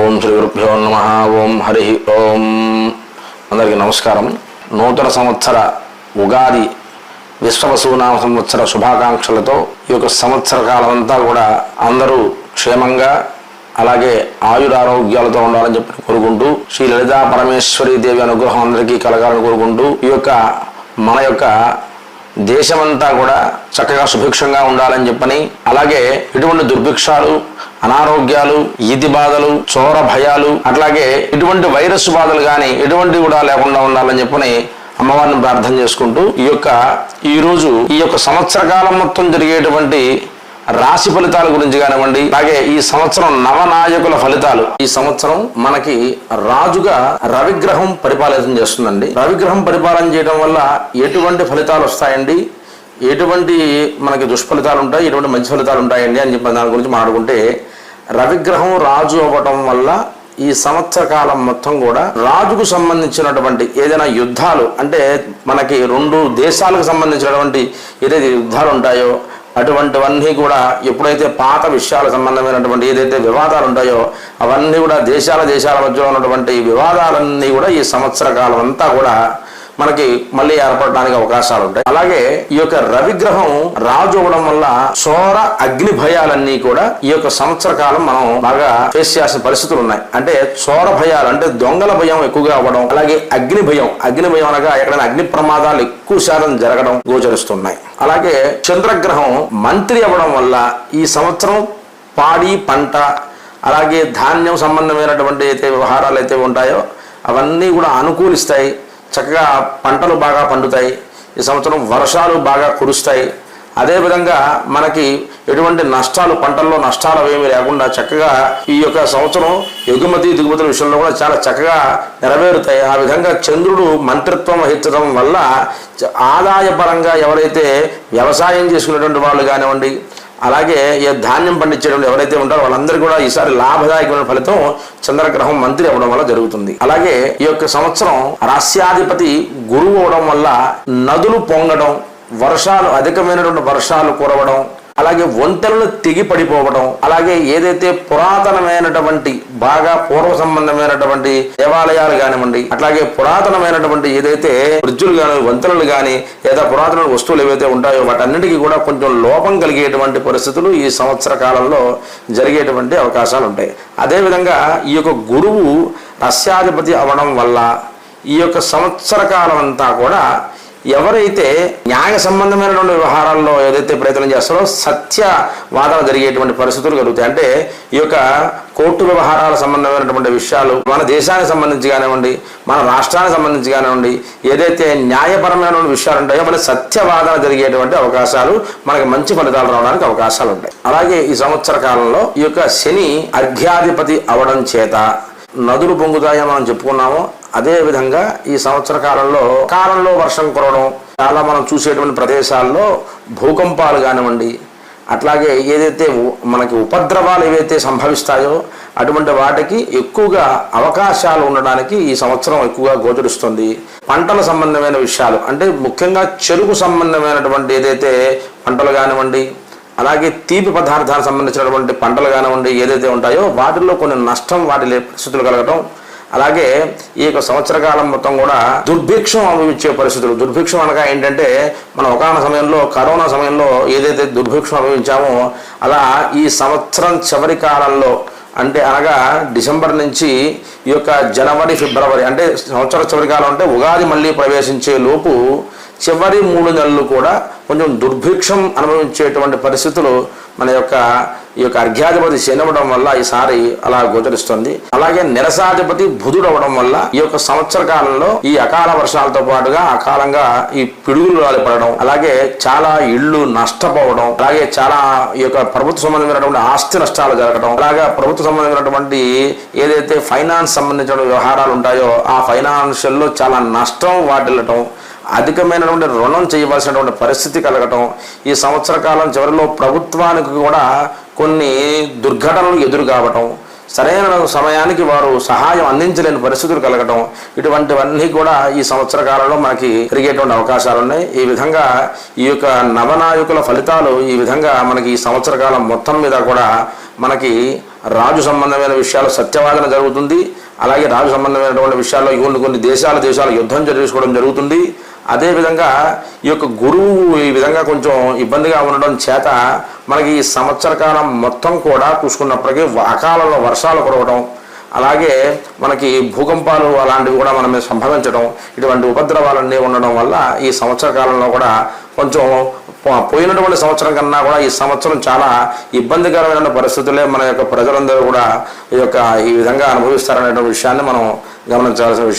ఓం శ్రీ గురుభ్యో నమః. ఓం హరి ఓం. అందరికీ నమస్కారం. నూతన సంవత్సర ఉగాది విశ్వవసునామ సంవత్సర శుభాకాంక్షలతో ఈ యొక్క సంవత్సర కాలం అంతా కూడా అందరూ క్షేమంగా అలాగే ఆయురారోగ్యాలతో ఉండాలని చెప్పి కోరుకుంటూ శ్రీ లలితా పరమేశ్వరి దేవి అనుగ్రహం అందరికీ కలగాలని కోరుకుంటూ ఈ యొక్క మన యొక్క దేశమంతా కూడా చక్కగా సుభిక్షంగా ఉండాలని చెప్పని అలాగే ఇటువంటి దుర్భిక్షాలు అనారోగ్యాలు ఈతి బాధలు చోర భయాలు అట్లాగే ఇటువంటి వైరస్ బాధలు కానీ ఎటువంటి కూడా లేకుండా ఉండాలని చెప్పని అమ్మవారిని ప్రార్థన చేసుకుంటూ ఈరోజు ఈ యొక్క సంవత్సర కాలం మొత్తం జరిగేటువంటి రాశి ఫలితాల గురించి కానివ్వండి, అలాగే ఈ సంవత్సరం నవనాయకుల ఫలితాలు. ఈ సంవత్సరం మనకి రాజుగా రవిగ్రహం పరిపాలన చేస్తుందండి. రవిగ్రహం పరిపాలన చేయడం వల్ల ఎటువంటి ఫలితాలు వస్తాయండి, ఎటువంటి మనకి దుష్ఫలితాలు ఉంటాయి, ఎటువంటి మంచి ఫలితాలు ఉంటాయండి అని చెప్పి దాని గురించి మాట్లాడుకుంటే, రవిగ్రహం రాజు అవ్వటం వల్ల ఈ సంవత్సర కాలం మొత్తం కూడా రాజుకు సంబంధించినటువంటి ఏదైనా యుద్ధాలు అంటే మనకి రెండు దేశాలకు సంబంధించినటువంటి ఏదైతే యుద్ధాలు ఉంటాయో అటువంటివన్నీ కూడా ఎప్పుడైతే పాత విషయాలకు సంబంధమైనటువంటి ఏదైతే వివాదాలు ఉంటాయో అవన్నీ కూడా దేశాల మధ్యలో ఉన్నటువంటి వివాదాలన్నీ కూడా ఈ సంవత్సర కాలం అంతా కూడా మనకి మళ్ళీ ఏర్పడడానికి అవకాశాలు ఉంటాయి. అలాగే ఈ యొక్క రవిగ్రహం రాజు అవ్వడం వల్ల చోర అగ్ని భయాలన్నీ కూడా ఈ యొక్క సంవత్సర కాలం మనం బాగా ఫేస్ చేయాల్సిన పరిస్థితులు ఉన్నాయి. అంటే చోర భయాలు అంటే దొంగల భయం ఎక్కువగా అవ్వడం, అలాగే అగ్ని భయం అనగా ఎక్కడైనా అగ్ని ప్రమాదాలు ఎక్కువ శాతం జరగడం గోచరిస్తున్నాయి. అలాగే చంద్రగ్రహం మంత్రి అవ్వడం వల్ల ఈ సంవత్సరం పాడి పంట అలాగే ధాన్యం సంబంధమైనటువంటి అయితే వ్యవహారాలు అయితే ఉంటాయో అవన్నీ కూడా అనుకూలిస్తాయి. చక్కగా పంటలు బాగా పండుతాయి. ఈ సంవత్సరం వర్షాలు బాగా కురుస్తాయి. అదేవిధంగా మనకి ఎటువంటి నష్టాలు పంటల్లో నష్టాలు ఏమీ లేకుండా చక్కగా ఈ యొక్క సంవత్సరం ఎగుమతి దిగుమతుల విషయంలో కూడా చాలా చక్కగా నెరవేరుతాయి. ఆ విధంగా చంద్రుడు మంత్రిత్వం వహించడం వల్ల ఆదాయపరంగా ఎవరైతే వ్యవసాయం చేసుకునేటువంటి వాళ్ళు కానివ్వండి, అలాగే ఏ ధాన్యం పండించేటువంటి ఎవరైతే ఉంటారో వాళ్ళందరూ కూడా ఈసారి లాభదాయకమైన ఫలితం చంద్రగ్రహం మంత్రి అవ్వడం వల్ల జరుగుతుంది. అలాగే ఈ యొక్క సంవత్సరం రాస్యాధిపతి గురువు అవడం వల్ల నదులు పొంగడం, వర్షాలు అధికమైనటువంటి వర్షాలు కురవడం, అలాగే వంతెనలు తెగి పడిపోవడం, అలాగే ఏదైతే పురాతనమైనటువంటి బాగా పూర్వ సంబంధమైనటువంటి దేవాలయాలు కానివ్వండి, అట్లాగే పురాతనమైనటువంటి ఏదైతే బ్రిడ్జులు కానీ వంతెనలు కానీ లేదా పురాతన వస్తువులు ఏవైతే ఉంటాయో వాటన్నిటికీ కూడా కొంచెం లోపం కలిగేటువంటి పరిస్థితులు ఈ సంవత్సర కాలంలో జరిగేటువంటి అవకాశాలు ఉంటాయి. అదేవిధంగా ఈ యొక్క గురువు రస్యాధిపతి అవడం వల్ల ఈ యొక్క సంవత్సర కాలం అంతా కూడా ఎవరైతే న్యాయ సంబంధమైనటువంటి వ్యవహారాల్లో ఏదైతే ప్రయత్నం చేస్తారో సత్యవాదన జరిగేటువంటి పరిస్థితులు కలుగుతాయి. అంటే ఈ యొక్క కోర్టు వ్యవహారాల సంబంధమైనటువంటి విషయాలు మన దేశానికి సంబంధించి కానివ్వండి, మన రాష్ట్రానికి సంబంధించి కానివ్వండి, ఏదైతే న్యాయపరమైనటువంటి విషయాలు ఉంటాయో మన సత్యవాదన జరిగేటువంటి అవకాశాలు మనకి మంచి ఫలితాలు రావడానికి అవకాశాలు ఉంటాయి. అలాగే ఈ సంవత్సర కాలంలో ఈ యొక్క శని అర్ఘ్యాధిపతి అవడం చేత నదులు పొంగుతాయని మనం చెప్పుకున్నాము. అదే విధంగా ఈ సంవత్సర కాలంలో వర్షం కురవడం, చాలా మనం చూసేటువంటి ప్రదేశాల్లో భూకంపాలు కానివ్వండి, అట్లాగే ఏదైతే మనకి ఉపద్రవాలు ఏవైతే సంభవిస్తాయో అటువంటి వాటికి ఎక్కువగా అవకాశాలు ఉండడానికి ఈ సంవత్సరం ఎక్కువగా గోచరిస్తుంది. పంటల సంబంధమైన విషయాలు అంటే ముఖ్యంగా చెరుకు సంబంధమైనటువంటి ఏదైతే పంటలు కానివ్వండి, అలాగే తీపి పదార్థాలకు సంబంధించినటువంటి పంటలు కానివ్వండి ఏదైతే ఉంటాయో వాటిల్లో కొన్ని నష్టం వాటి పరిస్థితులు కలగటం, అలాగే ఈ యొక్క సంవత్సర కాలం మొత్తం కూడా దుర్భిక్షం అనుభవించే పరిస్థితులు. దుర్భిక్షం అనగా ఏంటంటే మనం ఒకనొక సమయంలో కరోనా సమయంలో ఏదైతే దుర్భిక్షం అనుభవించామో అలా ఈ సంవత్సరం చివరి కాలంలో అంటే అనగా డిసెంబర్ నుంచి ఈ యొక్క జనవరి ఫిబ్రవరి అంటే సంవత్సర చివరి కాలం అంటే ఉగాది మళ్ళీ ప్రవేశించే లోపు చివరి 3 నెలలు కూడా కొంచెం దుర్భిక్షం అనుభవించేటువంటి పరిస్థితులు మన యొక్క ఈ యొక్క అర్ఘ్యాధిపతి శని అవ్వడం వల్ల ఈసారి అలా గోచరిస్తుంది. అలాగే నిరసాధిపతి బుధుడు అవ్వడం వల్ల ఈ యొక్క సంవత్సర కాలంలో ఈ అకాల వర్షాలతో పాటుగా అకాలంగా ఈ పిడుగులు పడడం, అలాగే చాలా ఇళ్లు నష్టపోవడం, అలాగే చాలా ఈ యొక్క ప్రభుత్వ సంబంధమైనటువంటి ఆస్తి నష్టాలు జరగడం, అలాగే ప్రభుత్వ సంబంధమైనటువంటి ఏదైతే ఫైనాన్స్ సంబంధించిన వ్యవహారాలు ఉంటాయో ఆ ఫైనాన్షియల్లో చాలా నష్టం వాటిల్లటం, అధికమైనటువంటి రుణం చేయవలసినటువంటి పరిస్థితి కలగటం, ఈ సంవత్సర కాలం చివరిలో ప్రభుత్వానికి కూడా కొన్ని దుర్ఘటనలు ఎదురు కావటం, సరైన సమయానికి వారు సహాయం అందించలేని పరిస్థితులు కలగటం, ఇటువంటివన్నీ కూడా ఈ సంవత్సర కాలంలో మనకి జరిగేటువంటి అవకాశాలు ఉన్నాయి. ఈ విధంగా ఈ యొక్క నవనాయకుల ఫలితాలు ఈ విధంగా మనకి ఈ సంవత్సర కాలం మొత్తం మీద కూడా మనకి రాజు సంబంధమైన విషయాలు సత్యవాదన జరుగుతుంది. అలాగే రాజు సంబంధమైనటువంటి విషయాల్లో కొన్ని దేశాలు యుద్ధం చేసుకోవడం జరుగుతుంది. అదేవిధంగా ఈ యొక్క గురువు ఈ విధంగా కొంచెం ఇబ్బందిగా ఉండడం చేత మనకి ఈ సంవత్సర కాలం మొత్తం కూడా చూసుకున్నప్పటికీ అకాలంలో వర్షాలు కురవడం, అలాగే మనకి భూకంపాలు అలాంటివి కూడా మన మీద సంభవించడం, ఇటువంటి ఉపద్రవాలన్నీ ఉండడం వల్ల ఈ సంవత్సర కాలంలో కూడా కొంచెం పోయినటువంటి సంవత్సరం కన్నా కూడా ఈ సంవత్సరం చాలా ఇబ్బందికరమైన పరిస్థితులే మన యొక్క ప్రజలందరూ కూడా ఈ విధంగా అనుభవిస్తారనే విషయాన్ని మనం గమనించాల్సిన విషయం.